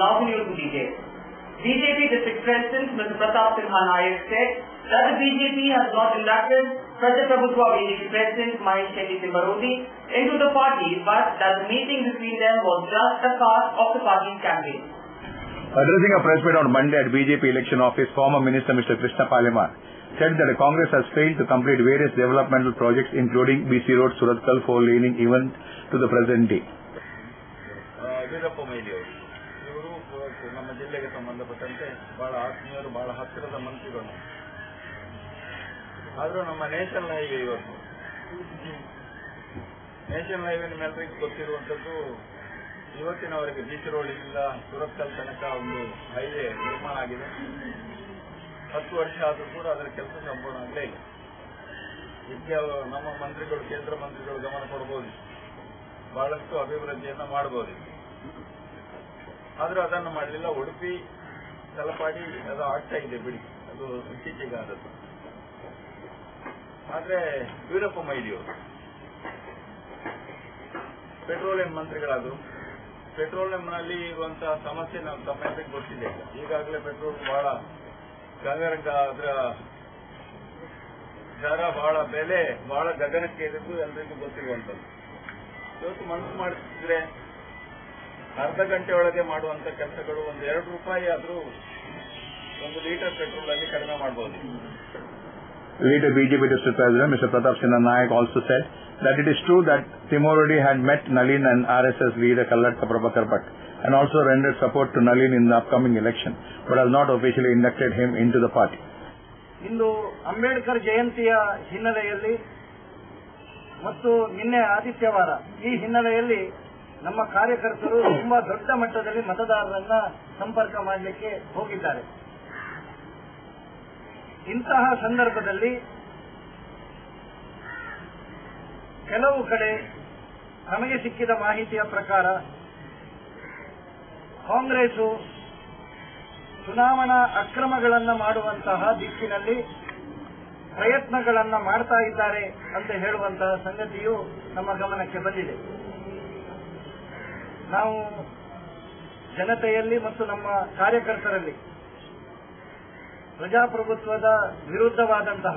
Now coming to details. BJP District President Mr. Pratap Sinha Nayak said that the BJP has not inducted Prajaprabhutva BJP President Mahesh Shetty Timbarodi into the party, but that the meeting between them was just a part of the party's campaign. Addressing a press meet on Monday at BJP election office, former Minister Mr. Krishna Paliman said that the Congress has failed to complete various developmental projects including BC Road, Surathkal, four-laning even to the present day. ನಮ್ಮ ಜಿಲ್ಲೆಗೆ ಸಂಬಂಧಪಟ್ಟಂತೆ ಬಹಳ ಆತ್ಮೀಯರು, ಬಹಳ ಹತ್ತಿರದ ಮಂತ್ರಿಗಳು. ಆದರೂ ನಮ್ಮ ನ್ಯಾಷನಲ್ ಹೈವೇ ಇವತ್ತು ನ್ಯಾಷನಲ್ ಹೈವೇ ನಿಮ್ಮೆಲ್ಲರಿಗೂ ಗೊತ್ತಿರುವಂಥದ್ದು, ಇವತ್ತಿನವರೆಗೆ BC ರೋಡಿನಿಂದ ಸುರತ್ಕಲ್ ತನಕ ಒಂದು ಹೈವೇ ನಿರ್ಮಾಣ ಆಗಿದೆ. 10 ವರ್ಷ ಆದರೂ ಕೂಡ ಅದರ ಕೆಲಸ ಸಂಪೂರ್ಣ ಆಗಲೇ ಇಲ್ಲ. ಇದಕ್ಕೆ ನಮ್ಮ ಮಂತ್ರಿಗಳು, ಕೇಂದ್ರ ಮಂತ್ರಿಗಳು ಗಮನ ಕೊಡಬಹುದು, ಬಹಳಷ್ಟು ಅಭಿವೃದ್ಧಿಯನ್ನು ಮಾಡಬಹುದು. ಆದರೂ ಅದನ್ನು ಮಾಡಲಿಲ್ಲ. ಉಡುಪಿ ತಲಪಾಡಿ ಅದು ಆಗ್ತಾ ಇದೆ ಬಿಡಿ, ಅದು ಇತ್ತೀಚೆಗೆ ಆದದ್ದು. ಆದರೆ ವೀರಪ್ಪ ಮೊಯ್ಲಿಯವರು ಪೆಟ್ರೋಲಿಯಂ ಮಂತ್ರಿಗಳಾದರು. ಪೆಟ್ರೋಲಿಯಂನಲ್ಲಿ ಇರುವಂತಹ ಸಮಸ್ಯೆ ನಾವು ತಮ್ಮೆಲ್ಲರಿಗೂ ಗೊತ್ತಿದೆ. ಈಗಾಗಲೇ ಪೆಟ್ರೋಲ್ ಬಹಳ ಗಗನಕ್ಕೆ, ಅದರ ದರ ಬಹಳ ಬೆಲೆ ಬಹಳ ಗಗನಕ್ಕೆ ಇರೋದು ಎಲ್ಲರಿಗೂ ಗೊತ್ತಿರುವಂಥದ್ದು. ಇವತ್ತು ಮನಸ್ಸು ಮಾಡ್ತಿದ್ರೆ ಅರ್ಧ ಗಂಟೆ ಒಳಗೆ ಮಾಡುವಂತ ಕೆಲಸಗಳು ಒಂದು 2 ರೂಪಾಯಿ ಆದರೂ ಒಂದು ಲೀಟರ್ ಪೆಟ್ರೋಲ್ ಅಲ್ಲಿ ಕಡಿಮೆ ಮಾಡಬಹುದು. Later, BJP District President Mr. Pratap Sinha Nayak also said that it is true that Timorodi had met Nalin and RSS leader Kallatka Prabhakar Bhatt and also rendered support to Nalin in the upcoming election, but has not officially inducted him into the party. ಇಂದು ಅಂಬೇಡ್ಕರ್ ಜಯಂತಿಯ ಹಿನ್ನೆಲೆಯಲ್ಲಿ ಮತ್ತು ನಿನ್ನೆ ಆದಿತ್ಯವಾರ, ಈ ಹಿನ್ನೆಲೆಯಲ್ಲಿ ನಮ್ಮ ಕಾರ್ಯಕರ್ತರು ತುಂಬಾ ದೊಡ್ಡ ಮಟ್ಟದಲ್ಲಿ ಮತದಾರರನ್ನ ಸಂಪರ್ಕ ಮಾಡಲಿಕ್ಕೆ ಹೋಗಿದ್ದಾರೆ. ಇಂತಹ ಸಂದರ್ಭದಲ್ಲಿ ಕೆಲವು ಕಡೆ ನಮಗೆ ಸಿಕ್ಕಿದ ಮಾಹಿತಿಯ ಪ್ರಕಾರ ಕಾಂಗ್ರೆಸ್ ಚುನಾವಣಾ ಅಕ್ರಮಗಳನ್ನು ಮಾಡುವಂತಹ ದಿಕ್ಕಿನಲ್ಲಿ ಪ್ರಯತ್ನಗಳನ್ನು ಮಾಡ್ತಾ ಇದ್ದಾರೆ ಅಂತ ಹೇಳುವಂತಹ ಸಂಗತಿಯು ನಮ್ಮ ಗಮನಕ್ಕೆ ಬಂದಿದೆ. ನಾವು ಜನತೆಯಲ್ಲಿ ಮತ್ತು ನಮ್ಮ ಕಾರ್ಯಕರ್ತರಲ್ಲಿ ಪ್ರಜಾಪ್ರಭುತ್ವದ ವಿರುದ್ಧವಾದಂತಹ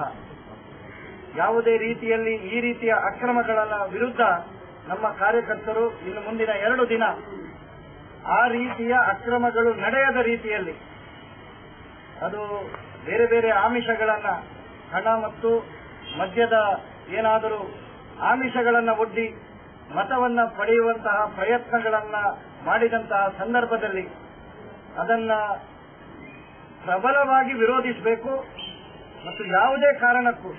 ಯಾವುದೇ ರೀತಿಯಲ್ಲಿ ಈ ರೀತಿಯ ಅಕ್ರಮಗಳ ವಿರುದ್ಧ ನಮ್ಮ ಕಾರ್ಯಕರ್ತರು ಇನ್ನು ಮುಂದಿನ 2 ದಿನ ಆ ರೀತಿಯ ಅಕ್ರಮಗಳು ನಡೆಯದ ರೀತಿಯಲ್ಲಿ, ಅದು ಬೇರೆ ಬೇರೆ ಆಮಿಷಗಳನ್ನ, ಹಣ ಮತ್ತು ಮದ್ಯದ ಏನಾದರೂ ಆಮಿಷಗಳನ್ನ ಒಡ್ಡಿ ಮತವನ್ನ ಪಡೆಯುವಂತಹ ಪ್ರಯತ್ನಗಳನ್ನ ಮಾಡಿದಂತಹ ಸಂದರ್ಭದಲ್ಲಿ ಅದನ್ನ ಪ್ರಬಲವಾಗಿ ವಿರೋಧಿಸಬೇಕು ಮತ್ತು ಯಾವುದೇ ಕಾರಣಕ್ಕೂ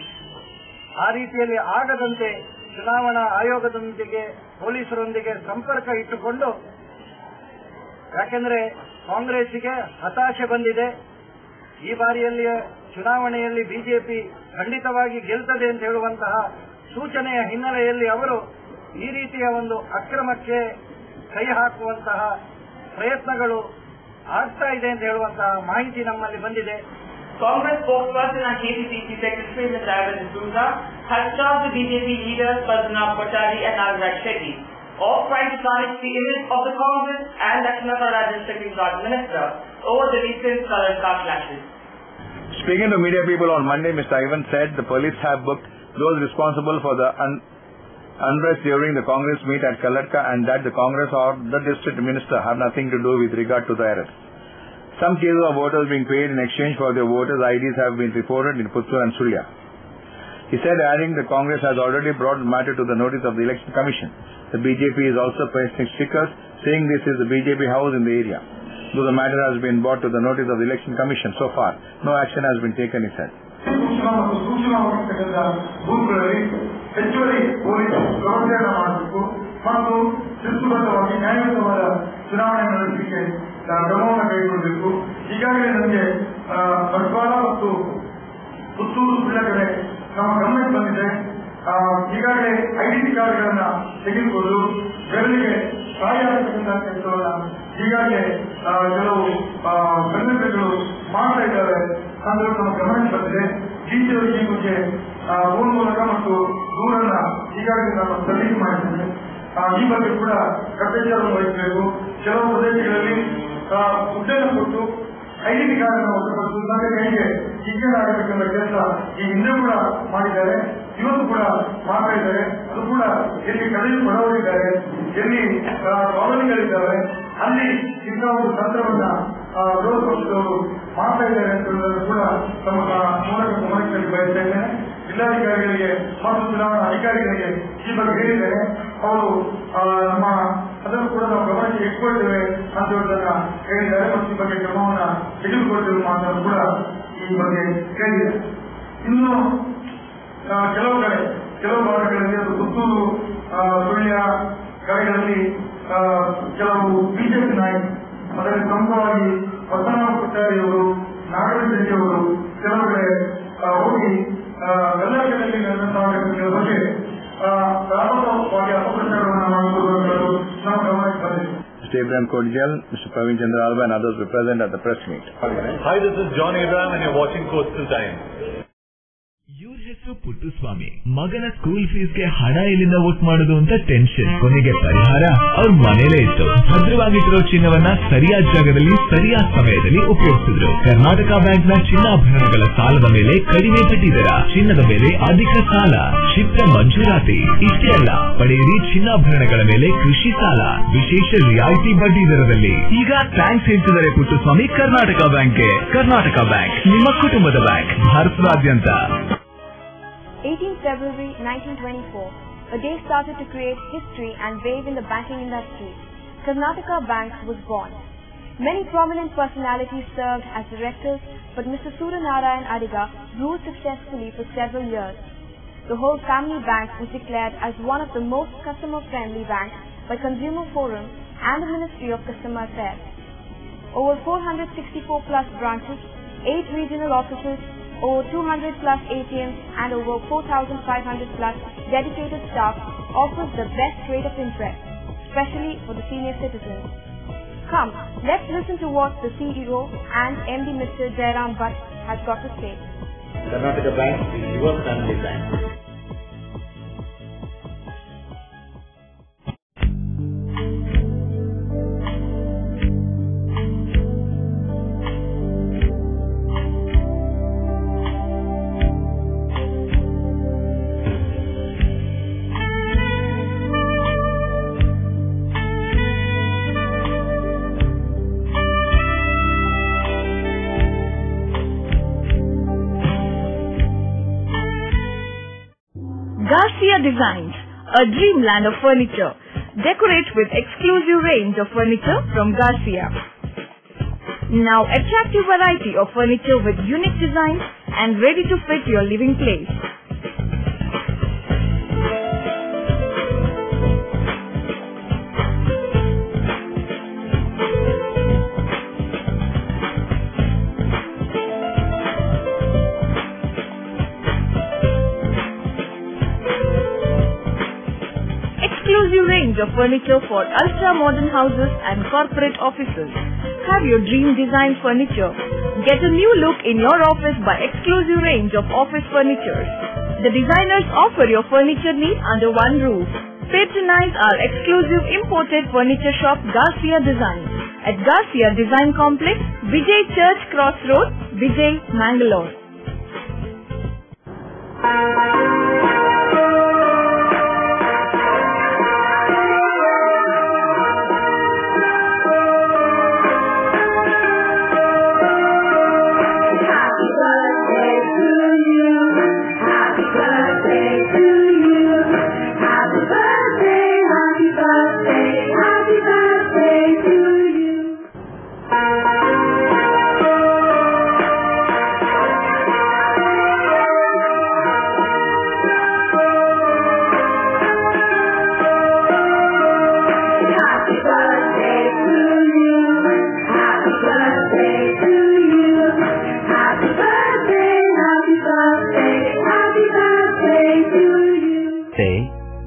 ಆ ರೀತಿಯಲ್ಲಿ ಆಗದಂತೆ ಚುನಾವಣಾ ಆಯೋಗದೊಂದಿಗೆ, ಪೊಲೀಸರೊಂದಿಗೆ ಸಂಪರ್ಕ ಇಟ್ಟುಕೊಂಡು, ಯಾಕೆಂದ್ರೆ ಕಾಂಗ್ರೆಸ್ಸಿಗೆ ಹತಾಶೆ ಬಂದಿದೆ. ಈ ಬಾರಿಯಲ್ಲಿ ಚುನಾವಣೆಯಲ್ಲಿ ಬಿಜೆಪಿ ಖಂಡಿತವಾಗಿ ಗೆಲ್ತದೆ ಅಂತ ಹೇಳುವಂತಹ ಸೂಚನೆಯ ಹಿನ್ನೆಲೆಯಲ್ಲಿ ಅವರು ಈ ರೀತಿಯ ಒಂದು ಅಕ್ರಮಕ್ಕೆ ಕೈ ಹಾಕುವಂತಹ ಪ್ರಯತ್ನಗಳು ಆಗ್ತಾ ಇದೆ ಅಂತ ಹೇಳುವಂತಹ ಮಾಹಿತಿ ನಮ್ಮಲ್ಲಿ ಬಂದಿದೆ. Congress spokesperson and KPCC Secretary Mr. Arvind D'Souza has charged the BJP leaders Padmanabh Bhattacharya and Nagaraj Shetty of trying to tarnish the image of the Congress and National District Guard Minister over the recent current car clashes. Speaking to media people on Monday, Mr. Ivan said the police have booked those responsible for the unrest during the Congress meet at Kallatka and that the Congress or the district minister have nothing to do with regard to the arrest. Some cases of voters being paid in exchange for their voters' IDs have been reported in Puttur and Sulya. He said, adding the Congress has already brought the matter to the notice of the Election Commission. The BJP is also pasting stickers saying this is the BJP house in the area. Though the matter has been brought to the notice of the Election Commission, so far no action has been taken, he said. ಹೆಚ್ಚುವರಿ police ವ್ಯವಸ್ಥೆಯನ್ನು ಮಾಡಬೇಕು ಮತ್ತು ಶಿಸ್ತುಬದ್ಧವಾಗಿ ನ್ಯಾಯಯುತವಾದ ಚುನಾವಣೆ ನಡೆಸಲಿಕ್ಕೆ ಕ್ರಮವನ್ನು ಕೈಗೊಳ್ಳಬೇಕು. ಈಗಾಗಲೇ ನಮಗೆ ಬಂಟ್ವಾಳ ಮತ್ತು ಪುತ್ತೂರು ಸುಳ್ಯ ಕಡೆ ನಮ್ಮ ಗಮನಕ್ಕೆ ಬಂದಿದೆ. ಈಗಾಗಲೇ ಐಡೆಂಟಿ ಕಾರ್ಡ್ಗಳನ್ನ ತೆಗೆದುಕೊಂಡು ಜನರಿಗೆ ಸಹಾಯತಕ್ಕಂಥ ಕೆಲಸವನ್ನ ಈಗಾಗಲೇ ಕೆಲವು ಸಂಘಟನೆಗಳು ಮಾಡ್ತಾ ಇದ್ದಾರೆ ಅನ್ನೋದು ನಮ್ಮ ಗಮನಕ್ಕೆ ಬಂದಿದೆ. ಡಿಸಿಯವರಿಗೆ ಈ ಬಗ್ಗೆ ಫೋನ್ ಮೂಲಕ ಮತ್ತು ದೂರನ್ನ ಈಗಾಗಲೇ ನಾವು ಸಲ್ಲಿಕೆ ಮಾಡಿದ್ದೇವೆ. ಈ ಬಗ್ಗೆ ಕೂಡ ಕಟ್ಟೆಚ್ಚರವನ್ನು ವಹಿಸಬೇಕು. ಕೆಲವು ಪ್ರದೇಶಗಳಲ್ಲಿ ಹುದ್ದೆಯನ್ನು ಕೊಟ್ಟು ಐಡೆಂಟಿ ಕಾರ್ಡ್ ವಶಪಡಿಸಿ ಸಂಘಟನೆಗೆ ಆಗಬೇಕೆಂಬ ಕೆಲಸ ಈ ಹಿಂದೆ ಕೂಡ ಮಾಡಿದ್ದಾರೆ, ಇವತ್ತು ಕೂಡ ಮಾಡ್ತಾ ಇದ್ದಾರೆ. ಅದು ಕೂಡ ಎಲ್ಲಿ ಕಡಿಮೆ ಬಡವರಿದ್ದಾರೆ, ಎಲ್ಲಿ ಕಾಲೋನಿಗಳಿದ್ದಾವೆ, ಅಲ್ಲಿ ಇಂಥ ಒಂದು ತಂತ್ರವನ್ನ ವಿರೋಧ ಪಕ್ಷದವರು ಮಾಡ್ತಾ ಇದ್ದಾರೆ ಅಂತ ಹೇಳೋದು ಕೂಡ ತಮ್ಮ ಮೂಲಕ ಗಮನಿಸಲು ಬಯಸ್ತಾ ಇದ್ದೇನೆ. ಜಿಲ್ಲಾಧಿಕಾರಿಗಳಿಗೆ ಮತ್ತು ಚುನಾವಣಾ ಅಧಿಕಾರಿಗಳಿಗೆ ಈ ಬಗ್ಗೆ ಹೇಳಿದ್ದೇನೆ. ಅವರು ನಮ್ಮ ಅದನ್ನು ಕೂಡ ನಾವು ಗಮನಕ್ಕೆ ಇಟ್ಕೊಳ್ತೇವೆ ಅಂತ ಹೇಳೋದನ್ನ ಹೇಳಿದ್ದಾರೆ ಮತ್ತು ಈ ಬಗ್ಗೆ ಕ್ರಮವನ್ನ ತೆಗೆದುಕೊಳ್ತೇವೆ ಮಾತನ್ನು ಕೂಡ ಈ ಬಗ್ಗೆ ಹೇಳಿದೆ. ಇನ್ನು ಕೆಲವು ಭಾಗಗಳಲ್ಲಿ ಅದು ಪುತ್ತೂರು, ಸುಳ್ಯ ಕಡೆಗಳಲ್ಲಿ ಕೆಲವು ಬಿಜೆಪಿ ನಾಯಕರು, ಅದರಲ್ಲಿ ಪ್ರಮುಖವಾಗಿ ಪದ್ಮನಾಭ ಕೊಟ್ಟಾರಿಯವರು, ನಾಗರಾಜ ರೆಡ್ಡಿಯವರು ಕೆಲವು ಕಡೆ ಹೋಗಿ ಕರ್ನಾಟಕದಲ್ಲಿ ನಡೆದಂತಹ ಬಗ್ಗೆ ವ್ಯಾಪಕವಾಗಿ ಅಪಪ್ರಚಾರವನ್ನು ಮಾಡುತ್ತಿರುವಂತದ್ದು ನಮ್ಮ ಗಮನಕ್ಕೆ ಬಂದಿದೆ. Mr. Abraham Kodjal, Mr. Praveen Chandra Alva and others were present at the press meet. Hi, this is John Abraham and you're watching Coastal Time. ಇವ್ರ ಹೆಸರು ಪುಟ್ಟಸ್ವಾಮಿ. ಮಗನ ಸ್ಕೂಲ್ ಫೀಸ್ಗೆ ಹಣ ಎಲ್ಲಿಂದ ಒಟ್ಟು ಮಾಡೋದು ಅಂತ ಟೆನ್ಷನ್. ಕೊನೆಗೆ ಪರಿಹಾರ ಅವ್ರ ಮನೇಲೇ ಇತ್ತು. ಭದ್ರವಾಗಿಟ್ಟಿರೋ ಚಿನ್ನವನ್ನ ಸರಿಯಾದ ಜಾಗದಲ್ಲಿ ಸರಿಯಾದ ಸಮಯದಲ್ಲಿ ಉಪಯೋಗಿಸಿದ್ರು. ಕರ್ನಾಟಕ ಬ್ಯಾಂಕ್ ನ ಚಿನ್ನಾಭರಣಗಳ ಸಾಲದ ಮೇಲೆ ಕಡಿಮೆ ಬಡ್ಡಿ ದರ, ಚಿನ್ನದ ಮೇಲೆ ಅಧಿಕ ಸಾಲ, ಕ್ಷಿಪ್ರ ಮಂಜೂರಾತಿ. ಇಷ್ಟೇ ಅಲ್ಲ, ಪಡೆಯಿರಿ ಚಿನ್ನಾಭರಣಗಳ ಮೇಲೆ ಕೃಷಿ ಸಾಲ ವಿಶೇಷ ರಿಯಾಯಿತಿ ಬಡ್ಡಿ ದರದಲ್ಲಿ. ಈಗ ಥ್ಯಾಂಕ್ಸ್ ಹೇಳ್ತಿದ್ದಾರೆ ಪುಟ್ಟಸ್ವಾಮಿ ಕರ್ನಾಟಕ ಬ್ಯಾಂಕ್ಗೆ. ಕರ್ನಾಟಕ ಬ್ಯಾಂಕ್ ನಿಮ್ಮ ಕುಟುಂಬದ ಬ್ಯಾಂಕ್, ಭಾರತದಾದ್ಯಂತ. 18 February 1924, a day started to create history and wave in the banking industry. Karnataka Bank was born. Many prominent personalities served as directors, but Mr. Suryanarayan Adiga ruled successfully for several years. The whole family bank was declared as one of the most customer-friendly banks by Consumer Forum and the Ministry of Customer Affairs. Over 464 plus branches, 8 regional offices, over 200 plus ATMs and over 4,500 plus dedicated staff offers the best rate of interest, especially for the senior citizens. Come, let's listen to what the CEO and MD Mr. Jairam Bhatt has got to say. Karnataka Bank is your family bank. Garcia Designs, a dreamland of furniture. Decorate with exclusive range of furniture from Garcia. Now attractive variety of furniture with unique designs and ready to fit your living place. Exclusive range of furniture for ultra-modern houses and corporate offices. Have your dream design furniture. Get a new look in your office by exclusive range of office furniture. The designers offer your furniture needs under one roof. Patronize our exclusive imported furniture shop Garcia Design at Garcia Design Complex, Vijay Church Cross Road, Vijay, Mangalore.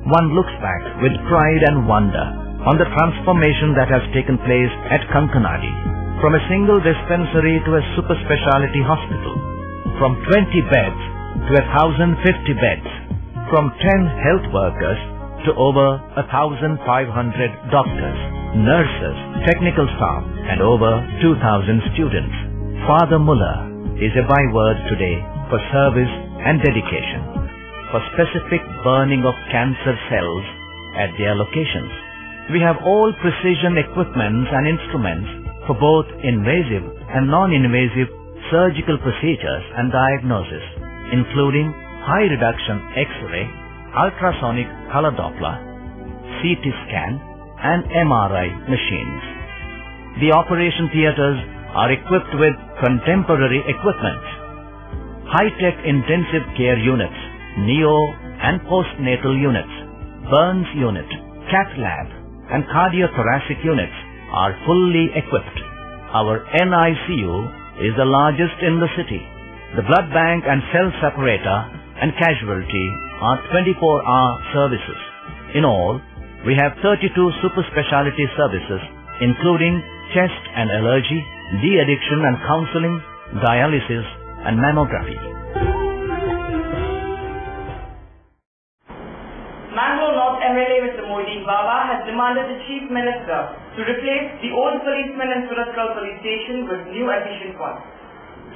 One looks back with pride and wonder on the transformation that has taken place at Kankanadi, from a single dispensary to a super specialty hospital, from 20 beds to 1,050 beds, from 10 health workers to over 1,500 doctors. nurses, technical staff, and over 2,000 students. Father Muller is a byword today for service and dedication, for specific burning of cancer cells at their locations. We have all precision equipments and instruments for both invasive and non-invasive surgical procedures and diagnosis, including high reduction X-ray, ultrasonic color Doppler, CT scan, and MRI machines. The operation theaters are equipped with contemporary equipment, high-tech intensive care units, neo and postnatal units, burns unit, cath lab, and cardiothoracic units are fully equipped. Our NICU is the largest in the city. The blood bank and cell separator and casualty are 24-hour services. In all, we have 32 super specialty services, including chest and allergy, de-addiction and counseling, dialysis, and mammography. Mangalore North MLA Mr. Moideen Baba has demanded the Chief Minister to replace the old policeman in Suratkal police station with new efficient ones.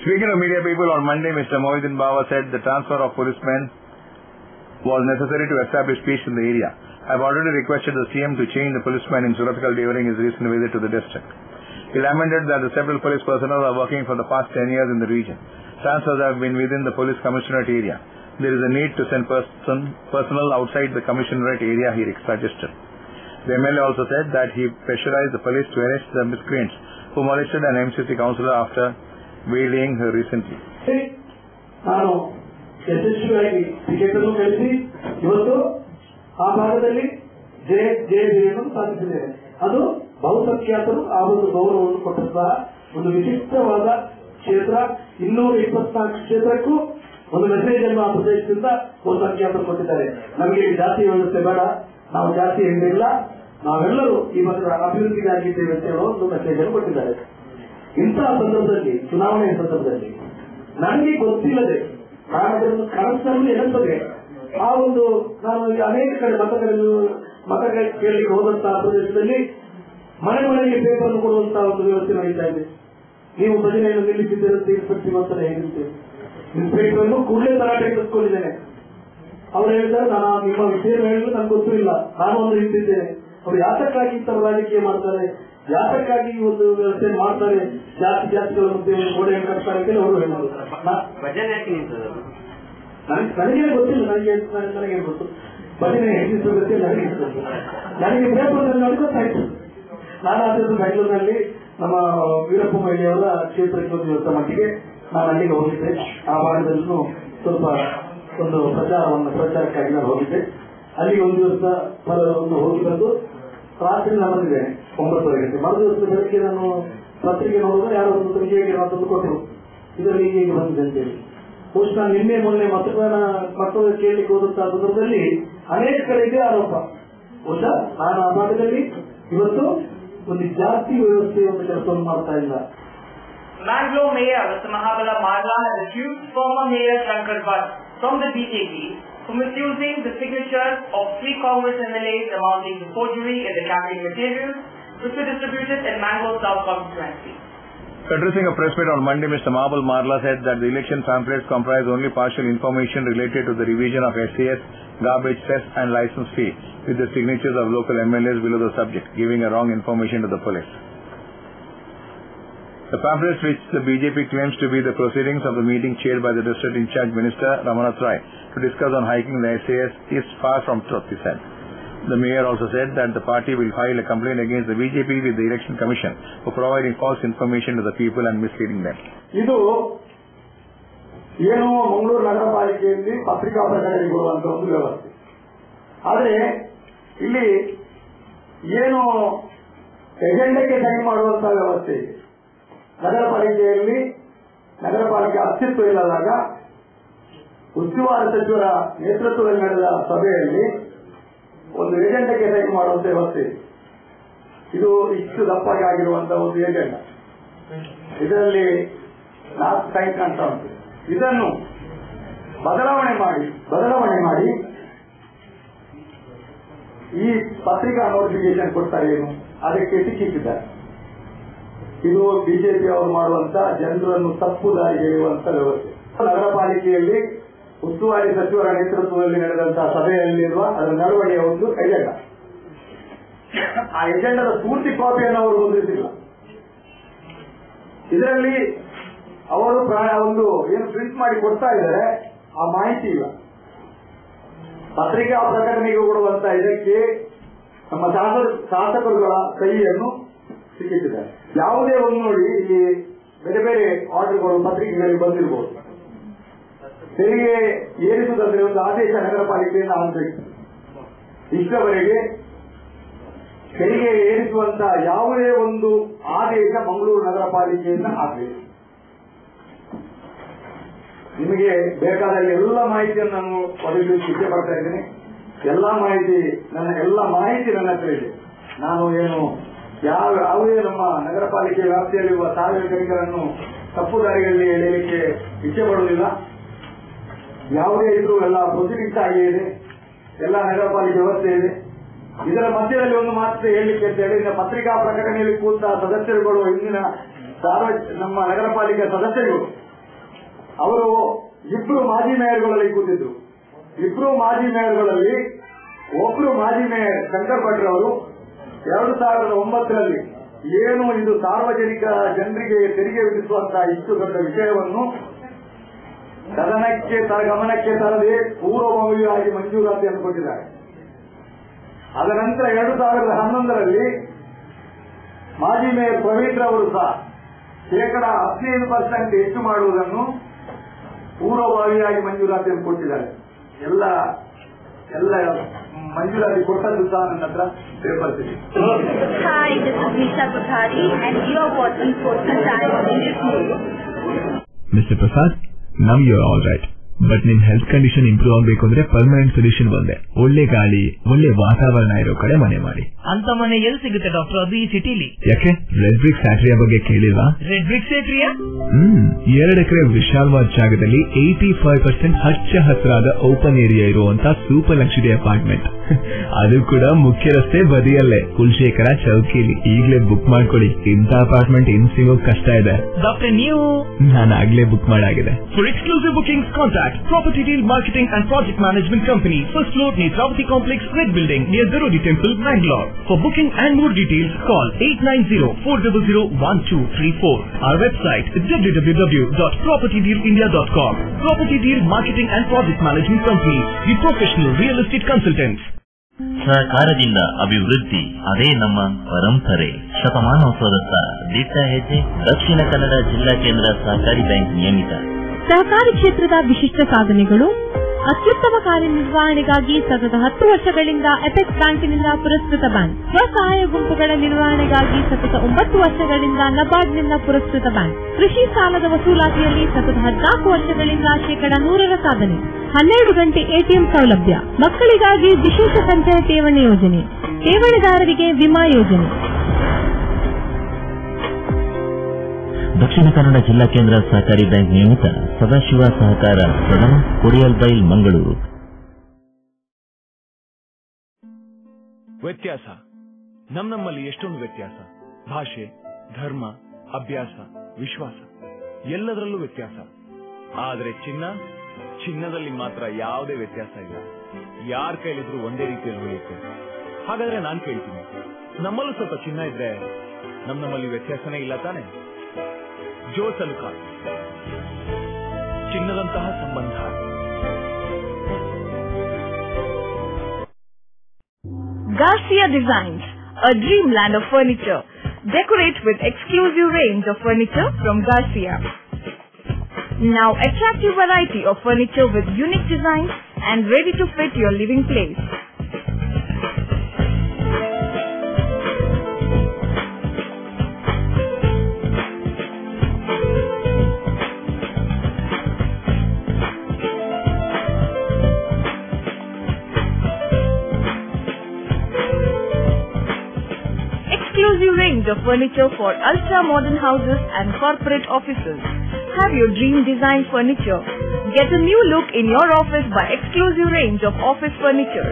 Speaking to media people on Monday, Mr. Moideen Baba said the transfer of policemen was necessary to establish peace in the area. I have already requested the CM to change the policeman in Suratkal during his recent visit to the district. He lamented that the several police personnel are working for the past 10 years in the region. Transfers have been within the police commissionerate area. There is a need to send personnel outside the commissionerate area, he suggested. The MLA also said that he pressurized the police to arrest the miscreants who molested an MCC councillor after waylaying her recently. ನಾನು ಯಶಸ್ವಿಯಾಗಿ ticket ಅನ್ನು ಕಳಿಸಿ ಇವತ್ತು ಆ ಭಾಗದಲ್ಲಿ ಜಯವನ್ನು ಸಾಧಿಸಿದ್ದೇನೆ. ಅದು ಬಹುಸಂಖ್ಯಾತರು ಆ ಒಂದು ಗೌರವವನ್ನು ಕೊಟ್ಟಂತಹ ಒಂದು ವಿಶಿಷ್ಟವಾದ ಕ್ಷೇತ್ರ. 224 ಕ್ಷೇತ್ರಕ್ಕೂ ಒಂದು ಮೆಸೇಜ್ ಅನ್ನು ಆ ಪ್ರದೇಶದಿಂದ ಬಹುಸಂಖ್ಯಾತರು ಕೊಟ್ಟಿದ್ದಾರೆ. ನಮಗೆ ಜಾತಿ ವ್ಯವಸ್ಥೆ ಬೇಡ, ನಾವು ಜಾತಿ ಎಂದಿಲ್ಲ, ನಾವೆಲ್ಲರೂ ಈ ಬಗ್ಗೆ ಅಭಿವೃದ್ಧಿಗಾಗಿದ್ದೇವೆ ಅಂತ ಹೇಳೋ ಒಂದು ಮೆಸೇಜ್ ಅನ್ನು ಕೊಟ್ಟಿದ್ದಾರೆ. ಇಂತಹ ಸಂದರ್ಭದಲ್ಲಿ, ಚುನಾವಣೆಯ ಸಂದರ್ಭದಲ್ಲಿ ನನಗೆ ಗೊತ್ತಿಲ್ಲದೆ ನಾನು ಅದನ್ನು ಕನಸನ್ನು ಎನಿಸದೆ ಆ ಒಂದು ನಾನು ಅನೇಕ ಕಡೆ ಮತ ಕೇಳಲಿಕ್ಕೆ ಹೋದಂತಹ ಪ್ರದೇಶದಲ್ಲಿ ಮನೆ ಮನೆಗೆ ಪೇಪರ್ ಕೊಡುವಂತಹ ಒಂದು ವ್ಯವಸ್ಥೆ ನಡೀತಾ ಇದೆ. ನೀವು ಭಜನೆಯನ್ನು ನಿಲ್ಲಿಸಿದ್ದೇವೆ ಅಂತ ಇನ್ಸ್ಪೆಕ್ಟರ್ ಅಂತಾನೆ ಹೇಳಿದ್ದೇವೆ. ಇನ್ಸ್ಪೆಕ್ಟರ್ ಅನ್ನು ಕೂಡಲೇ ತರಾಟೆ ತೆಗೆದುಕೊಂಡಿದ್ದೇನೆ. ಅವ್ರು ಹೇಳಿದ್ದಾರೆ, ನಾನು ನಿಮ್ಮ ವಿಷಯ ಹೇಳಲು ನನಗೆ ಗೊತ್ತಿಲ್ಲ, ನಾನು ಒಂದು ಹಿಂದಿದ್ದೇನೆ. ಅವ್ರು ಯಾತಕ್ಕಾಗಿ ಇಂತಹ ರಾಜಕೀಯ ಮಾಡ್ತಾರೆ, ಯಾತಕ್ಕಾಗಿ ಈ ಒಂದು ವ್ಯವಸ್ಥೆ ಮಾಡ್ತಾರೆ, ಜಾತಿಗಳ ಮಧ್ಯೆ ಗೋಡೆಯನ್ನು ಕಟ್ತಾರೆ ಅಂತ ಅವರು ಹೇಳೋದು. ನನಗೇನು ಗೊತ್ತಿಲ್ಲ, ನನಗೆ ಗೊತ್ತು ಭಜನೆ ಹೆಂಗಿಸುವ ಬಗ್ಗೆ ನನಗೆ ಪೇಪರ್ನಲ್ಲಿ ಗೊತ್ತಾಯ್ತು. ನಾನು ಆದದ್ದು ಬೆಂಗಳೂರಿನಲ್ಲಿ ನಮ್ಮ ವೀರಪ್ಪ ಮೊಯ್ಲಿಯವರ ಕ್ಷೇತ್ರಕ್ಕೆ ಒಂದು ದಿವಸ ಮಟ್ಟಿಗೆ ನಾನು ಅಲ್ಲಿಗೆ ಹೋಗಿದ್ದೆ. ಆ ಭಾಗದಲ್ಲೂ ಸ್ವಲ್ಪ ಒಂದು ಪ್ರಚಾರಕ್ಕಾಗಿ ನಾನು ಹೋಗಿದ್ದೆ. ಅಲ್ಲಿಗೆ ಒಂದು ದಿವಸ ಹೋಗಿ ಬಂದು ರಾತ್ರಿ ನಾನು ಬಂದಿದ್ದೇನೆ 9 ಗಂಟೆ. ಮರು ದಿವಸ ಬೆಳಗ್ಗೆ ನಾನು ಪತ್ರಿಕೆ ನೋಡಿದ್ರೆ ಯಾರೋ ಒಂದು ತಂಗಿಗೆ ಮತ್ತೊಂದು ಕೊಟ್ಟರು, ಇದರಲ್ಲಿ ಹೀಗೆ ಬಂದಿದೆ ಅಂತೇಳಿ. ಬಹುಶಃ ನಾನು ನಿನ್ನೆ ಮೊನ್ನೆ ಮಕ್ಕಳು ಕೇಳಲಿಕ್ಕೆ ಹೋದಂತಹ ಸಂದರ್ಭದಲ್ಲಿ ಅನೇಕ ಕಡೆ ಇದೆ ಆರೋಪ. ಬಹುಶಃ ನಾನು ಆ ಭಾಗದಲ್ಲಿ ಇವತ್ತು ಒಂದು ಜಾತಿ ವ್ಯವಸ್ಥೆಯ ಒಂದು ಕೆಲಸವನ್ನು ಮಾಡ್ತಾ ಇಲ್ಲ. Mangalore Mayor Mr. Mahabala Marla has accused former Mayor Shankar Bhatt from the BJP for misusing the signatures of 3 Congress MLAs amounting to forgery in the campaign materials which were distributed in Mangalore South constituency. Addressing a press meet on Monday, Mr. Mahabal Marla said that the election pamphlets comprise only partial information related to the revision of SAS, garbage cess and license fee with the signatures of local MLAs below the subject, giving a wrong information to the police. The pamphlets which the BJP claims to be the proceedings of the meeting chaired by the district in charge Minister Ramanath Rai to discuss on hiking the SAS is far from truth, he said. The mayor also said that the party will file a complaint against the BJP with the Election Commission for providing false information to the people and misleading them. ಇದು ಏನು ಮಂಗಳೂರು ನಗರ ಪಾಲಿಕೆಯಲ್ಲಿ ಪತ್ರಿಕಾ ಪ್ರಕಟಣೆ ಕೊಡುವಂತ ಒಂದು ವ್ಯವಸ್ಥೆ. ಆದರೆ ಇಲ್ಲಿ ಏನು ಎಜೆಂಡಕ್ಕೆ ಸೈನ್ ಮಾಡುವಂತಹ ವ್ಯವಸ್ಥೆ ಇದೆ. ನಗರ ಪಾಲಿಕೆಯಲ್ಲಿ ನಗರ ಪಾಲಿಕೆ ಅಸ್ತಿತ್ವ ಇಲ್ಲದಾಗ ಉಸ್ತುವಾರಿ ಸಚಿವರ ನೇತೃತ್ವದಲ್ಲಿ ನಡೆದ ಸಭೆಯಲ್ಲಿ ಒಂದು ಏಜೆಂಡಕ್ಕೆ ಸೈನ್ ಮಾಡುವಂತ ವ್ಯವಸ್ಥೆ. ಇದು ಇಷ್ಟು ದಪ್ಪಾಗಿ ಆಗಿರುವಂತಹ ಒಂದು ಏಜೆಂಡ. ಇದರಲ್ಲಿ 4 ಸೈನ್ ಅಂತ ಉಂಟು. ಇದನ್ನು ಬದಲಾವಣೆ ಮಾಡಿ ಈ ಪತ್ರಿಕಾ ನೋಟಿಫಿಕೇಶನ್ ಕೊಡ್ತಾರೆ ಏನು ಅದಕ್ಕೆ ಸಿಕ್ಕಿದ್ದಾರೆ. ಇದು ಬಿಜೆಪಿ ಅವರು ಮಾಡುವಂತ ಜನರನ್ನು ತಪ್ಪು ದಾರಿಗೆ ಎಳೆಯುವಂತ ವ್ಯವಸ್ಥೆ. ನಗರ ಪಾಲಿಕೆಯಲ್ಲಿ ಉಸ್ತುವಾರಿ ಸಚಿವರ ನೇತೃತ್ವದಲ್ಲಿ ನಡೆದಂತಹ ಸಭೆಯಲ್ಲಿರುವ ಅದರ ಮೆರವಣಿಗೆಯ ಒಂದು ಎಜೆಂಡಾ. ಆ ಎಜೆಂಡಾದ ಪೂರ್ತಿ ಕಾಪಿಯನ್ನು ಅವರು ಮುದ್ರಿಸಿಲ್ಲ. ಇದರಲ್ಲಿ ಅವರು ಒಂದು ಏನು ಪ್ರಿಂಟ್ ಮಾಡಿ ಕೊಡ್ತಾ ಇದ್ದಾರೆ ಆ ಮಾಹಿತಿ ಇಲ್ಲ. ಪತ್ರಿಕಾ ಪ್ರಕಟಣೆಗೆ ಕೊಡುವಂತ ಇದಕ್ಕೆ ನಮ್ಮ ಶಾಸಕರುಗಳ ಸಹಿಯನ್ನು ಸಿಕ್ಕಿಸಿದ್ದಾರೆ. ಯಾವುದೇ ಒಂದು ನೋಡಿ ಈ ಬೇರೆ ಬೇರೆ ಆರ್ಡರ್ಗಳು ಪತ್ರಿಕೆಗಳಿಗೆ ಬಂದಿರಬಹುದು. ತೆರಿಗೆ ಏರಿಸುವುದಂದ್ರೆ ಒಂದು ಆದೇಶ ನಗರ ಪಾಲಿಕೆಯಿಂದ ಆಗಬೇಕು. ಇಷ್ಟವರೆಗೆ ತೆರಿಗೆ ಏರಿಸುವಂತ ಯಾವುದೇ ಒಂದು ಆದೇಶ ಮಂಗಳೂರು ನಗರ ಪಾಲಿಕೆಯಿಂದ ಆಗಬೇಕು. ನಿಮಗೆ ಬೇಕಾದ ಎಲ್ಲ ಮಾಹಿತಿಯನ್ನು ನಾನು ಒದಗಿಸಲಿಕ್ಕೆ ಇಚ್ಛೆ ಪಡ್ತಾ ಇದ್ದೀನಿ. ಎಲ್ಲ ಮಾಹಿತಿ ನನ್ನ ಹತ್ರ ಇದೆ. ನಾನು ಏನು ಯಾವುದೇ ನಮ್ಮ ನಗರ ಪಾಲಿಕೆ ವ್ಯಾಪ್ತಿಯಲ್ಲಿರುವ ಸಾರ್ವಜನಿಕರನ್ನು ತಪ್ಪು ದಾರಿಯಲ್ಲಿ ಎಳೆಯಲಿಕ್ಕೆ ಇಚ್ಛೆ ಪಡುವುದಿಲ್ಲ. ಯಾವುದೇ ಇದ್ರೂ ಎಲ್ಲ ಪ್ರೊಸೀಡಿಂಗ್ಸ್ ಆಗಿ ಇದೆ, ಎಲ್ಲ ನಗರ ಪಾಲಿಕೆ ವ್ಯವಸ್ಥೆ ಇದೆ. ಇದರ ಮಧ್ಯದಲ್ಲಿ ಒಂದು ಮಾತು ಹೇಳಲಿಕ್ಕೆ ಅಂತ ಹೇಳಿ ಪತ್ರಿಕಾ ಪ್ರಕಟಣೆಯಲ್ಲಿ ಕೂತ ಸದಸ್ಯರುಗಳು, ಇಂದಿನ ನಮ್ಮ ನಗರ ಪಾಲಿಕೆ ಸದಸ್ಯರುಗಳು ಅವರು ಇಬ್ಬರು ಮಾಜಿ ಮೇಯರ್ಗಳಲ್ಲಿ ಕೂತಿದ್ರು. ಇಬ್ಬರು ಮಾಜಿ ಮೇಯರ್ಗಳಲ್ಲಿ ಒಬ್ರು ಮಾಜಿ ಮೇಯರ್ ಶಂಕರ್ ಭಟ್ರು ಅವರು 2009ರಲ್ಲಿ ಏನು ಇದು ಸಾರ್ವಜನಿಕ ಜನರಿಗೆ ತೆರಿಗೆ ವಿಧಿಸುವಂತಹ ಇಷ್ಟು ದೊಡ್ಡ ವಿಷಯವನ್ನು ಗಮನಕ್ಕೆ ತರದೆ ಪೂರ್ವಭಾವಿಯಾಗಿ ಮಂಜೂರಾತಿ ಅಂದ್ಕೊಂಡಿದ್ದಾರೆ. ಅದರ ನಂತರ 2011ರಲ್ಲಿ ಮಾಜಿ ಮೇಯರ್ ಪವಿತ್ರ ಅವರು ಸಹ 15% ಹೆಚ್ಚು ಮಾಡುವುದನ್ನು ಪೂರ್ವಭಾವಿಯಾಗಿ ಮಂಜೂರಾತಿಯನ್ನು ಕೊಟ್ಟಿದ್ದಾರೆ. ಎಲ್ಲ ಮಂಜೂರಾತಿ ಕೊಟ್ಟದ್ದು ಸಹ ನನ್ನ ಹತ್ರ ಪೇಪರ್ಸ್ ಇದೆ. Hi, this is Nisha Kothari and you are watching Coastal Times. Mr. Prasad, now you are all right. But ನಿಮ್ ಹೆಲ್ತ್ ಕಂಡೀಷನ್ ಇಂಪ್ರೂವ್ ಆಗಬೇಕು ಅಂದ್ರೆ ಪರ್ಮನೆಂಟ್ ಸೊಲ್ಯೂಷನ್ ಒಂದೇ, ಒಳ್ಳೆ ಗಾಳಿ ಒಳ್ಳೆ ವಾತಾವರಣ ಇರೋ ಕಡೆ ಮನೆ ಮಾಡಿ. ಅಂತ ಮನೆ ಎಲ್ಲಿ ಸಿಗುತ್ತೆ ಡಾಕ್ಟರ್? ಅದು ಈ ಸಿಟಿಲಿ. ಯಾಕೆ ರೆಡ್ ಬ್ರಿಕ್ಸ್ ಫ್ಯಾಕ್ಟರಿಯ ಬಗ್ಗೆ ಕೇಳಿಲ್ವಾ? Red BRICS ಫ್ಯಾಕ್ಟರಿಯಾ? 2 ಎಕರೆ ವಿಶಾಲವಾದ ಜಾಗದಲ್ಲಿ 85% ಹಚ್ಚ ಹಸಿರಾದ ಓಪನ್ ಏರಿಯಾ ಇರುವಂತ ಸೂಪರ್ ಲಕ್ಷರಿ ಅಪಾರ್ಟ್ಮೆಂಟ್. ಅದು ಕೂಡ ಮುಖ್ಯ ರಸ್ತೆ ಬದಿಯಲ್ಲೇ, ಕುಲಶೇಖರ ಚೌಕಿಲಿ. ಈಗಲೇ ಬುಕ್ ಮಾಡ್ಕೊಳ್ಳಿ. ಇಂಥ ಅಪಾರ್ಟ್ಮೆಂಟ್ ಇನ್ ಸಿಗೋಕ್ ಕಷ್ಟ ಇದೆ. ಡಾಕ್ಟರ್ ನೀವು? ನಾನು ಆಗ್ಲೇ ಬುಕ್ ಮಾಡಾಗಿದೆ. For exclusive bookings contact Property Deal Marketing and Project Management Company, first floor, Netravati Complex, Red Building, near Zarodi Temple, Bangalore. For booking and more details, call 890-400-1234. Our website is www.propertydealindia.com. Property Deal Marketing and Project Management Company, the professional real estate consultants. ಸಹಕಾರದಿಂದ ಅಭಿವೃದ್ಧಿ, ಅದೇ ನಮ್ಮ ಪರಂಪರೆ. ಶತಮಾನೋತ್ಸವದತ್ತ ದಿಟ್ಟ ಹೆಜ್ಜೆ. ದಕ್ಷಿಣ ಕನ್ನಡ ಜಿಲ್ಲಾ ಕೇಂದ್ರ ಸಹಕಾರಿ ಬ್ಯಾಂಕ್ ನಿಯಮಿತ. ಸಹಕಾರಿ ಕ್ಷೇತ್ರದ ವಿಶಿಷ್ಟ ಸಾಧನೆಗಳು. ಅತ್ಯುತ್ತಮ ಕಾರ್ಯನಿರ್ವಹಣೆಗಾಗಿ ಸತತ 10 ವರ್ಷಗಳಿಂದ ಎಪೆಕ್ಸ್ ಬ್ಯಾಂಕಿನಿಂದ ಪುರಸ್ಕೃತ ಬ್ಯಾಂಕ್. ಸ್ವಸಹಾಯ ಗುಂಪುಗಳ ನಿರ್ವಹಣೆಗಾಗಿ ಸತತ 9 ವರ್ಷಗಳಿಂದ ನಬಾರ್ಡ್ನಿಂದ ಪುರಸ್ಕೃತ ಬ್ಯಾಂಕ್. ಕೃಷಿ ಸಾಲದ ವಸೂಲಾತಿಯಲ್ಲಿ ಸತತ 14 ವರ್ಷಗಳಿಂದ 100% ಸಾಧನೆ. 12 ಗಂಟೆ ಎಟಿಎಂ ಸೌಲಭ್ಯ. ಮಕ್ಕಳಿಗಾಗಿ ವಿಶೇಷ ಸಂಚಯ ಠೇವಣಿ ಯೋಜನೆ. ಠೇವಣಿದಾರರಿಗೆ ವಿಮಾ ಯೋಜನೆ. ದಕ್ಷಿಣ ಕನ್ನಡ ಜಿಲ್ಲಾ ಕೇಂದ್ರ ಸಹಕಾರಿ ಬ್ಯಾಂಕ್ ನಿಯಮಿತ ಸದಾಶಿವ ಸಹಕಾರ ಸದನ, ಕೊಡಿಯಲ್ ಬೈಲ್, ಮಂಗಳೂರು. ವ್ಯತ್ಯಾಸ ನಮ್ಮಲ್ಲಿ ಎಷ್ಟೊಂದು ವ್ಯತ್ಯಾಸ. ಭಾಷೆ, ಧರ್ಮ, ಅಭ್ಯಾಸ, ವಿಶ್ವಾಸ ಎಲ್ಲದರಲ್ಲೂ ವ್ಯತ್ಯಾಸ. ಆದರೆ ಚಿನ್ನದಲ್ಲಿ ಮಾತ್ರ ಯಾವುದೇ ವ್ಯತ್ಯಾಸ ಇಲ್ಲ. ಯಾರ ಕೈಲಿದ್ರು ಒಂದೇ ರೀತಿಯಲ್ಲಿ ಉಳಿಯುತ್ತೆ. ಹಾಗಾದ್ರೆ ನಾನ್ ಕೇಳ್ತೀನಿ, ನಮ್ಮಲ್ಲೂ ಸ್ವಲ್ಪ ಚಿನ್ನ ಇದ್ರೆ ನಮ್ಮಲ್ಲಿ ವ್ಯತ್ಯಾಸನೇ ಇಲ್ಲ ತಾನೆ? ಜೋ ಸಲುಕ ಚಿನ್ನದಂತಹ ಸಂಬಂಧ. Garcia Designs, a dreamland of furniture. Decorate with exclusive range of furniture from Garcia. Now attractive variety of furniture with unique designs and ready to fit your living place. Exclusive range of furniture for ultra-modern houses and corporate offices. Have your dream design furniture. Get a new look in your office by exclusive range of office furniture.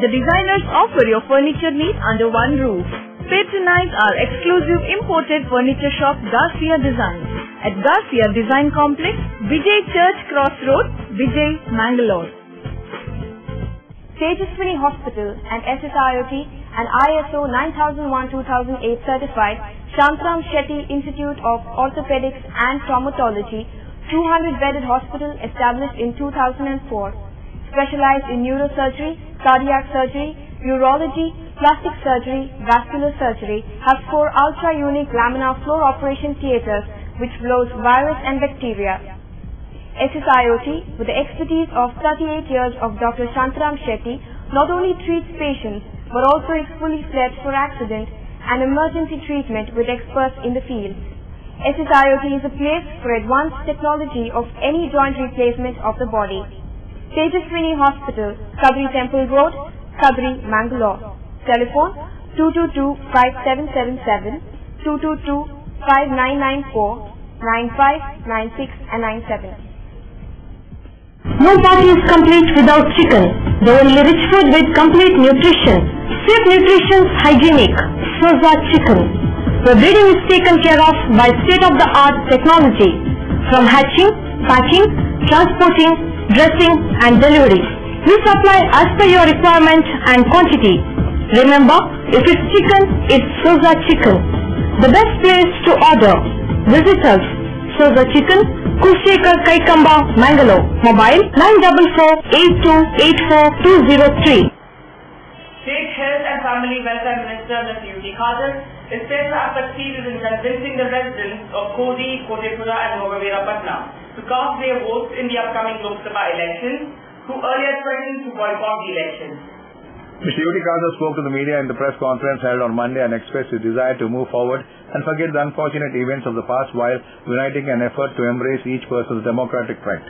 The designers offer your furniture needs under one roof. Patronize our exclusive imported furniture shop Garcia Designs at Garcia Design Complex, Vijay Church Cross Road, Vijay, Mangalore. Tejaswini Hospital and SSIOT and ISO 9001-2008 certified Shantram Shetty Institute of Orthopedics and Traumatology 200-bedded hospital established in 2004, specialized in neurosurgery, cardiac surgery, urology, plastic surgery, vascular surgery, has 4 ultra-unique laminar floor operation theatres which blows virus and bacteria. SSIOT, with the expertise of 38 years of Dr. Shantram Shetty, not only treats patients but also is fully fledged for accident and emergency treatment with experts in the field. SSIOT is a place for advanced technology of any joint replacement of the body. Tejaswini Hospital, Kabri Temple Road, Kabri, Mangalore. Telephone 222-5777, 222-5994, 95, 96 and 97. No party is complete without chicken. The only rich food with complete nutrition. Safe nutrition, hygienic. Soza Chicken. The breeding is taken care of by state-of-the-art technology. From hatching, packing, transporting, dressing and delivery. We supply as per your requirement and quantity. Remember, if it's chicken, it's Soza Chicken. The best place to order. Visit us. Soza Chicken, Kulshekar Kaikamba, Mangalore. Mobile 944-8284-203. State Health and Family Welfare Minister Mr. U.T. Khadr is said to have succeeded in convincing the residents of Kodi, Kotepura and Mogavera Patna to cast their votes in the upcoming Lok Sabha elections, who earlier threatened to boycott the elections. Mr. U.T. Khadr spoke to the media in the press conference held on Monday and expressed his desire to move forward and forget the unfortunate events of the past while uniting an effort to embrace each person's democratic right.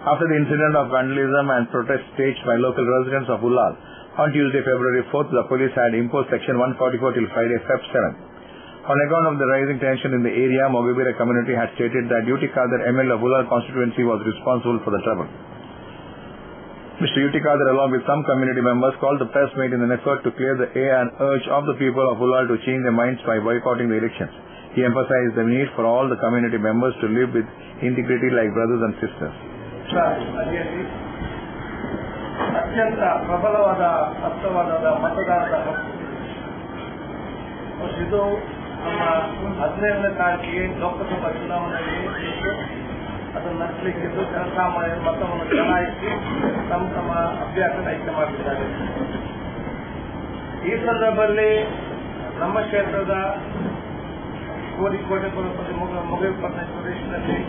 After the incident of vandalism and protest staged by local residents of Ullal on Tuesday, February 4th, the police had imposed Section 144 till Friday, Feb 7th. On account of the rising tension in the area, Mogavera community had stated that U.T. Khadr, ML of Ullal constituency, was responsible for the trouble. Mr. U.T. Khadr, along with some community members, called the press meet in an effort to clear the air and urge of the people of Ullal to change their minds by boycotting the elections. He emphasized the need for all the community members to live with integrity like brothers and sisters. ಅತ್ಯಂತ ಪ್ರಬಲವಾದ ಅರ್ಥವಾದ ಮತದಾನದ ಹಕ್ಕು. ಇದು ನಮ್ಮ 17ನೇ ತಾರೀಕಿಗೆ ಲೋಕಸಭಾ ಚುನಾವಣೆಯಲ್ಲಿ ಅದನ್ನು ನಡೆಸಲಿಕ್ಕಿದ್ದು ಜನಸಾಮಾನ್ಯರ ಮತವನ್ನು ಚಲಾಯಿಸಿ ತಮ್ಮ ಅಭ್ಯರ್ಥಿಯನ್ನು ಆಯ್ಕೆ ಮಾಡಿದ್ದಾರೆ. ಈ ಸಂದರ್ಭದಲ್ಲಿ ನಮ್ಮ ಕ್ಷೇತ್ರದ ಕೋಟೆ ಮೊಗೇಪಟ್ಟಣ ಪ್ರದೇಶದಲ್ಲಿ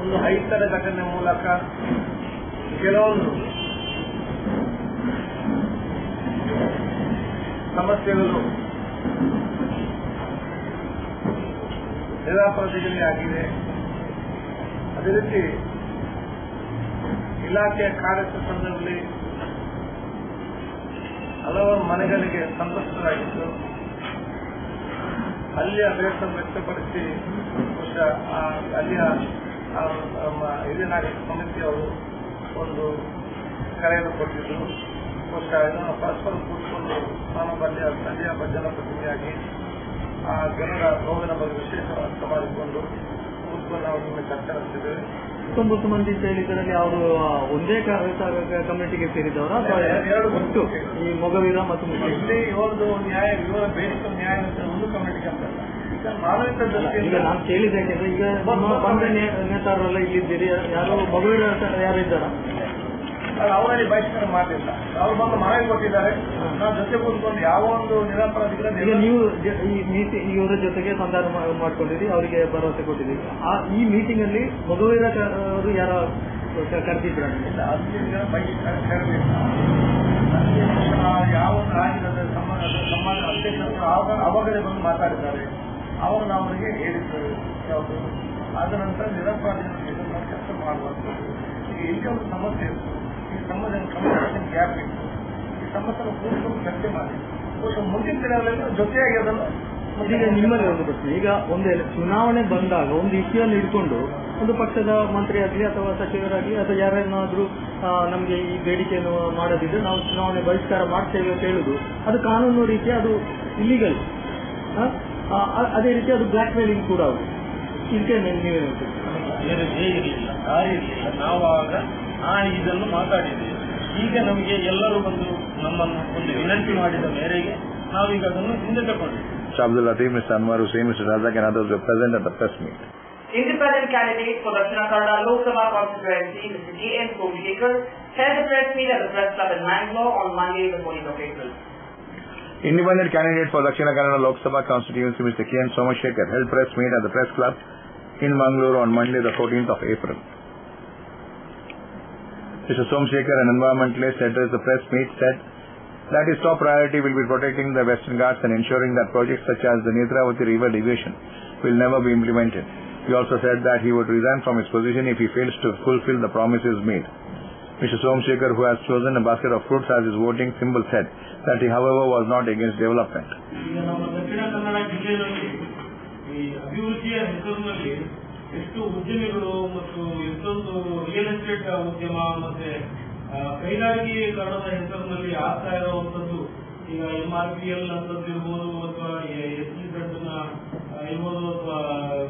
ಒಂದು ಅಹಿತಕರ ಘಟನೆ ಮೂಲಕ ಕೆಲವೊಂದು ಸಮಸ್ಯೆಗಳು ನಿರಾಪರಾಧಿಗಳಿಗೆ ಆಗಿದೆ. ಅದೇ ರೀತಿ ಇಲಾಖೆಯ ಕಾರ್ಯದ ಸಂದರ್ಭದಲ್ಲಿ ಹಲವಾರು ಮನೆಗಳಿಗೆ ಸಂತ್ರಸ್ತರಾಗಿದ್ದು ಅಲ್ಲಿಯ ಬೇಸರ ವ್ಯಕ್ತಪಡಿಸಿ ಅಲ್ಲಿಯ ಹಿರಿಯ ನಾಗರಿಕ ಸಮಿತಿಯವರು ಒಂದು ಕರೆಯನ್ನು ಕೊಟ್ಟಿದ್ದು ಬಹುಶಃ ಇದನ್ನು ಪರಸ್ಪರ ಕೂಡಿಕೊಂಡು ನಾನು ಅಲ್ಲಿಯ ಜನಪ್ರತಿನಿಧಿಯಾಗಿ ಆ ಜನರ ನೋವಿನ ಬಗ್ಗೆ ವಿಶೇಷವಾಗಿ ಅರ್ಥ ಮಾಡಿಕೊಂಡು ಕೂತ್ಕೊಂಡು ನಾವು ನಿಮಗೆ ಚರ್ಚೆ ನಡೆಸಿದ್ದೇವೆ. 19 ಮಂದಿ ಅಂತ ಹೇಳಿದ್ರಲ್ಲಿ ಅವರು ಒಂದೇ ಕಮ್ಯುನಿಟಿಗೆ ಸೇರಿದವರ ಒಟ್ಟು ಈ ಮೊಗವೀರ ಮತ್ತು ಇಲ್ಲಿ ಒಂದು ನ್ಯಾಯ ಇವರ ಬೇಡಿಕೆ ನ್ಯಾಯ ಒಂದು ಕಮ್ಯುನಿಟಿಗೆ ಅಂತ ಈಗ ನಾನು ಕೇಳಿದೆ. ಯಾಕೆಂದ್ರೆ ಈಗ ಬಂದ ನೇತಾರರೆಲ್ಲ ಇಲ್ಲಿದ್ದೀರಿ, ಯಾರು ಮೊಗವೀರ ಯಾರು ಇದ್ದಾರ? ಅವರಲ್ಲಿ ಬಹಿಷ್ಕಾರ ಮಾಡಲಿಲ್ಲ. ಅವ್ರು ಬಂದು ಮನವಿ ಕೊಟ್ಟಿದ್ದಾರೆ. ನಾವು ಜೊತೆ ಕೂತ್ಕೊಂಡು ಯಾವ ಒಂದು ನಿರಾಪರಾಧಿಗಳ ಈಗ ನೀವು ಇವರ ಜೊತೆಗೆ ಸಂಧಾನ ಮಾಡ್ಕೊಂಡಿರಿ, ಅವರಿಗೆ ಭರವಸೆ ಕೊಟ್ಟಿದ್ದೀರಿ. ಈ ಮೀಟಿಂಗ್ ಅಲ್ಲಿ ಮೊಗವೀರ ಅವರು ಯಾರ ಕರೆದಿದ್ರ? ಬಹಿಷ್ಕಾರ ಕರೆದಿಲ್ಲ. ಯಾವ ರಾಜ್ಯದ ಸಮಾಜ ಅಧ್ಯಕ್ಷರು ಅವಾಗಲೇ ಬಂದು ಮಾತಾಡಿದ್ದಾರೆ. ಅವರು ನಾವು ಅವರಿಗೆ ಹೇಳಿದ್ದೇವೆ ಯಾವುದು ಆದ ನಂತರ ನಿರಾಪರಾಧಿಗಳ ನಾವು ಕೆಲಸ ಮಾಡುವಂಥದ್ದು. ಈಗ ಇಲ್ಲಿ ಒಂದು ಸಮಸ್ಯೆ ಇತ್ತು. ಈ ಕಮ್ಯುನಿಕೇಷನ್ ಗ್ಯಾಪ್ ಇತ್ತು. ಈ ಸಮಸ್ಯೆಯನ್ನು ಕೂಡಿಕೊಂಡು ಚರ್ಚೆ ಮಾಡಿ ಬಹುಶಃ ಮುಂದಿನ ದಿನಗಳಲ್ಲಿ ಜೊತೆಯಾಗಿ ಅದನ್ನು ಇದೀಗ ನಿಮ್ಮಲ್ಲಿ ಒಂದು ಪ್ರಶ್ನೆ, ಈಗ ಒಂದು ಚುನಾವಣೆ ಬಂದಾಗ ಒಂದು ಇಶ್ಯೂಯನ್ನು ಇಟ್ಕೊಂಡು ಒಂದು ಪಕ್ಷದ ಮಂತ್ರಿ ಆಗಲಿ ಅಥವಾ ಸಚಿವರಾಗಲಿ ಅಥವಾ ಯಾರನ್ನಾದ್ರೂ ನಮಗೆ ಈ ಬೇಡಿಕೆಯನ್ನು ಮಾಡದಿದ್ರೆ ನಾವು ಚುನಾವಣೆ ಬಹಿಷ್ಕಾರ ಮಾಡ್ತೇವೆ ಅಂತ ಹೇಳುದು ಅದು ಕಾನೂನು ರೀತಿಯ ಅದು ಇಲ್ಲಿಗಲ್. ಅದೇ ರೀತಿ ಅದು ಬ್ಲಾಕ್ ಮೇಲಿಂಗ್ ಕೂಡ ಅದು. ಇದಕ್ಕೆ ನೀವೇ ನಾವಾಗ ಇದನ್ನು ಮಾತಾಡಿದ್ದೇವೆ. ಈಗ ನಮಗೆ ಎಲ್ಲರೂ ಬಂದು ನಮ್ಮನ್ನು ಒಂದು ವಿನಂತಿ ಮಾಡಿದ ಮೇರೆಗೆ ನಾವೀಗ ಅದನ್ನು ಹಿಂದೆ ತಗೊಂಡಿದ್ದೇವೆ. Abdul Latif, Mr. Anwar Hussain, Mr. Razak and others were present at the press meet. Independent candidate for Dakshina Kannada Lok Sabha constituency, Mr. K.N. Somashekar, held a press meet at the Press Club in Mangalore on Monday, the 14th of April. Independent candidate for Dakshina Kannada Lok Sabha constituency, Mr. K.N. Somashekar, held press meet at the Press Club in Mangalore on Monday, the 14th of April. Mr. Somashekar, an environmentalist, addressed the press meet, said that his top priority will be protecting the Western Ghats and ensuring that projects such as the Netravati river diversion will never be implemented. He also said that he would resign from his position if he fails to fulfill the promises made. Mr. Somashekar, who has chosen a basket of fruits as his voting symbol, said that he, however, was not against development. ಎಷ್ಟು ಉದ್ಯಮಿಗಳು ಮತ್ತು ಎಷ್ಟೊಂದು real estate ಉದ್ಯಮ ಮತ್ತೆ ಕೈಗಾರಿಕೀಕರಣದ ಹೆಸರಿನಲ್ಲಿ ಆಗ್ತಾ ಇರುವಂತದ್ದು, ಈಗ MRPL ಅಂತದ್ದು ಇರ್ಬೋದು ಅಥವಾ SEZ ಇರ್ಬೋದು ಅಥವಾ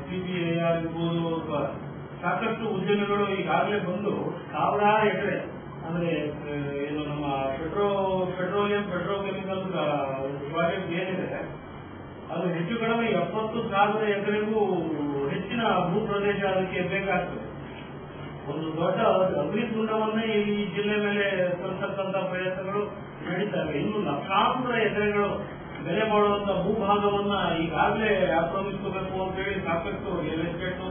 CPIR ಇರ್ಬೋದು ಅಥವಾ ಸಾಕಷ್ಟು ಉದ್ಯಮಿಗಳು ಈಗಾಗಲೇ ಬಂದು ಸಾವಿರಾರು ಎಕರೆ ಅಂದ್ರೆ ಏನು ನಮ್ಮ ಪೆಟ್ರೋಕೆಮಿಕಲ್ ಪ್ರಾಜೆಕ್ಟ್ ಏನಿದೆ ಅದು ಹೆಚ್ಚು ಕಡಿಮೆ 70,000 ಎಕರೆಗೂ ಹೆಚ್ಚಿನ ಭೂ ಪ್ರದೇಶ ಅದಕ್ಕೆ ಬೇಕಾಗ್ತದೆ. ಒಂದು ದೊಡ್ಡ ಅಗ್ನಿಕುಂಡವನ್ನೇ ಈ ಜಿಲ್ಲೆ ಮೇಲೆ ತರ್ತಕ್ಕಂಥ ಪ್ರಯತ್ನಗಳು ನಡೀತವೆ. ಇನ್ನು ಲಕ್ಷಾಂತರ ಎಕರೆಗಳು ಬೆಲೆ ಮಾಡುವಂತ ಭೂಭಾಗವನ್ನ ಈಗಾಗಲೇ ಆಕ್ರಮಿಸಬೇಕು ಅಂತ ಹೇಳಿ ಸಾಕಷ್ಟು ರಿಯಲ್ ಎಸ್ಟೇಟ್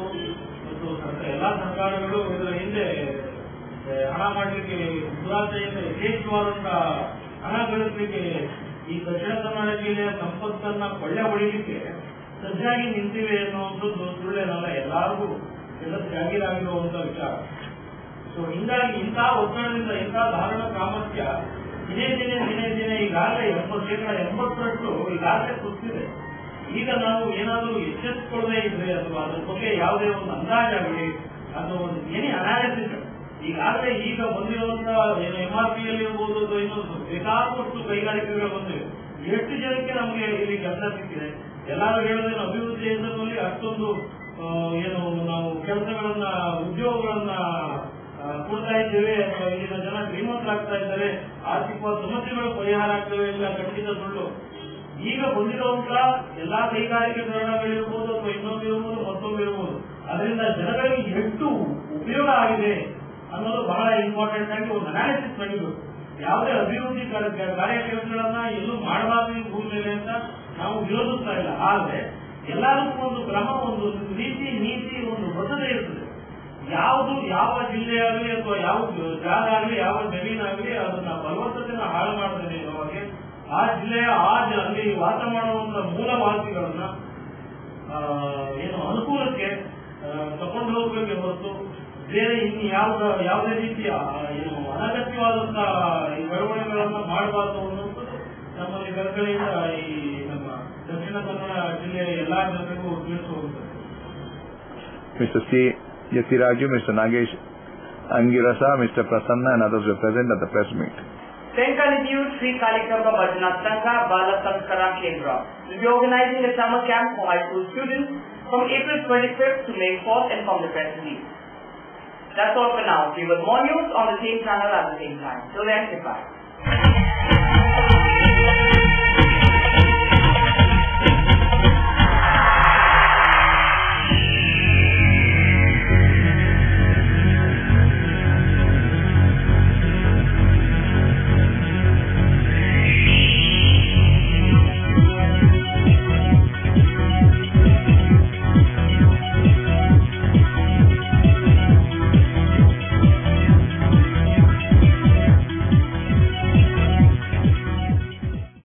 ಮತ್ತು ಎಲ್ಲಾ ಸರ್ಕಾರಗಳು ಇದರ ಹಿಂದೆ ಹಣ ಮಾಡಲಿಕ್ಕೆ ದುರಾಸೆಯಿಂದ ಯಥೇಚ್ಛವಾದಂತಹ ಹಣ ಗಳಿಸಲಿಕ್ಕೆ ಈ ದಕ್ಷಿಣ ಕನ್ನಡ ಜಿಲ್ಲೆಯ ಸಂಪತ್ತನ್ನ ಕೊಳ್ಳೆ ಹೊಡಿಲಿಕ್ಕೆ ಸಜ್ಜಾಗಿ ನಿಂತಿವೆ ಎನ್ನುವಂಥದ್ದು ಸುಳ್ಳೇನಲ್ಲ, ಎಲ್ಲರಿಗೂ ಜಾಗೀರಾಗಿರುವಂತಹ ವಿಚಾರ. ಸೊ ಹಿಂಗಾಗಿ ಇಂತಹ ಒತ್ತಡದಿಂದ ಇಂತಹ ಧಾರಣ ಸಾಮರ್ಥ್ಯ ದಿನೇ ದಿನೇ ಈಗಾಗಲೇ 80% ಈಗಾಗಲೇ ಕುಸಿದಿದೆ. ಈಗ ನಾವು ಏನಾದರೂ ಎಚ್ಚೆತ್ತುಕೊಳ್ಳದೆ ಇದ್ರೆ ಅಥವಾ ಅದ್ರ ಬಗ್ಗೆ ಯಾವುದೇ ಒಂದು ಅಂದಾಜಾಗಲಿ ಅಥವಾ ಒಂದು ಏನೇ ಅನಾಲಿಸಿಸ್ ಈಗಾಗಲೇ ಈಗ ಬಂದಿರುವಂತಹ ಏನು MRPL ಇರ್ಬೋದು ಅಥವಾ ಇನ್ನೊಂದು ಬೇಕಾದಷ್ಟು ಕೈಗಾರಿಕೆಗಳು ಬಂದಿವೆ. ಎಷ್ಟು ಜನಕ್ಕೆ ನಮಗೆ ಇಲ್ಲಿ ಕೆಲಸ ಸಿಕ್ಕಿದೆ? ಎಲ್ಲರೂ ಹೇಳಿದ್ರೆ ಅಭಿವೃದ್ಧಿ ಹೆಸರಿನಲ್ಲಿ ಅಷ್ಟೊಂದು ಏನು ನಾವು ಕೆಲಸಗಳನ್ನ ಉದ್ಯೋಗಗಳನ್ನ ಕೊಡ್ತಾ ಇದ್ದೇವೆ ಅಥವಾ ಇಲ್ಲಿನ ಜನ ಶ್ರೀಮಂತರಾಗ್ತಾ ಇದ್ದಾರೆ, ಆರ್ಥಿಕ ಸಮಸ್ಯೆಗಳು ಪರಿಹಾರ ಆಗ್ತವೆ ಇಲ್ಲ, ಖಂಡಿತ ಸುಳ್ಳು. ಈಗ ಬಂದಿರುವಂತಹ ಎಲ್ಲಾ ಕೈಗಾರಿಕೆಕರಣಗಳಿರ್ಬೋದು ಅಥವಾ ಇನ್ನೊಂದು ಇರ್ಬೋದು ಮತ್ತೊಂದು ಇರ್ಬೋದು, ಅದರಿಂದ ಜನಗಳಿಗೆ ಎಷ್ಟು ಉಪಯೋಗ ಆಗಿದೆ ಅನ್ನೋದು ಬಹಳ ಇಂಪಾರ್ಟೆಂಟ್ ಆಗಿ ಒಂದು ಅನಾಲಿಸಿಸ್ ನಡೀಬೇಕು. ಯಾವುದೇ ಅಭಿವೃದ್ಧಿ ಕಾರ್ಯಕ್ರಮಗಳನ್ನ ಎಲ್ಲೂ ಮಾಡಬಾರದು ಈ ಭೂಮಿ ಮೇಲೆ ಅಂತ ನಾವು ವಿರೋಧಿಸ್ತಾ ಇಲ್ಲ. ಆದ್ರೆ ಎಲ್ಲದಕ್ಕೂ ಒಂದು ಕ್ರಮ, ಒಂದು ರೀತಿ, ನೀತಿ, ಒಂದು ಬದ್ಧತೆ ಇರ್ತದೆ. ಯಾವುದು ಯಾವ ಜಿಲ್ಲೆಯಾಗಲಿ ಅಥವಾ ಯಾವ ಜಾಗ ಆಗಲಿ ಯಾವ ಜಮೀನಾಗಲಿ ಅದನ್ನ ಫಲವತ್ತತೆಯನ್ನು ಹಾಳು ಮಾಡದೇ ಇರುವಾಗೆ ಆ ಜಿಲ್ಲೆಯ ಅಲ್ಲಿ ವಾಸ ಮಾಡುವಂತ ಮೂಲವಾಸಿಗಳನ್ನ ಏನು ಅನುಕೂಲಕ್ಕೆ ತಗೊಂಡು ಹೋಗ್ಬೇಕೆ ಹೊರತು ಬೇರೆ ಇನ್ನು ಯಾವುದೇ ರೀತಿಯ ಏನು ಅನಗತ್ಯವಾದಂತಹ ಈ ಬೆಳವಣಿಗೆಗಳನ್ನ ಮಾಡಬಾರದು ಅನ್ನೋದು ನಮ್ಮಲ್ಲಿ ಕಳಕಳಿಯಿಂದ ಈ ನಮ್ಮ ದಕ್ಷಿಣ ಕನ್ನಡ ಜಿಲ್ಲೆಯ ಎಲ್ಲಾ ಜನರಿಗೂ ತಿಳಿಸುವಂಥದ್ದು. Mr. C. Yasiraju, Mr. Nagesh Angirasa, Mr. Prasanna and others were present at the press meet. Tenkanidiyur Sri Kalikrama Bhajana Sangha Bala Sanskara Kendra will be organizing a summer camp for high school students from April 25th to May 4th and from the press release. That's all for now. We will more news on the same channel at the same time. Till then, goodbye.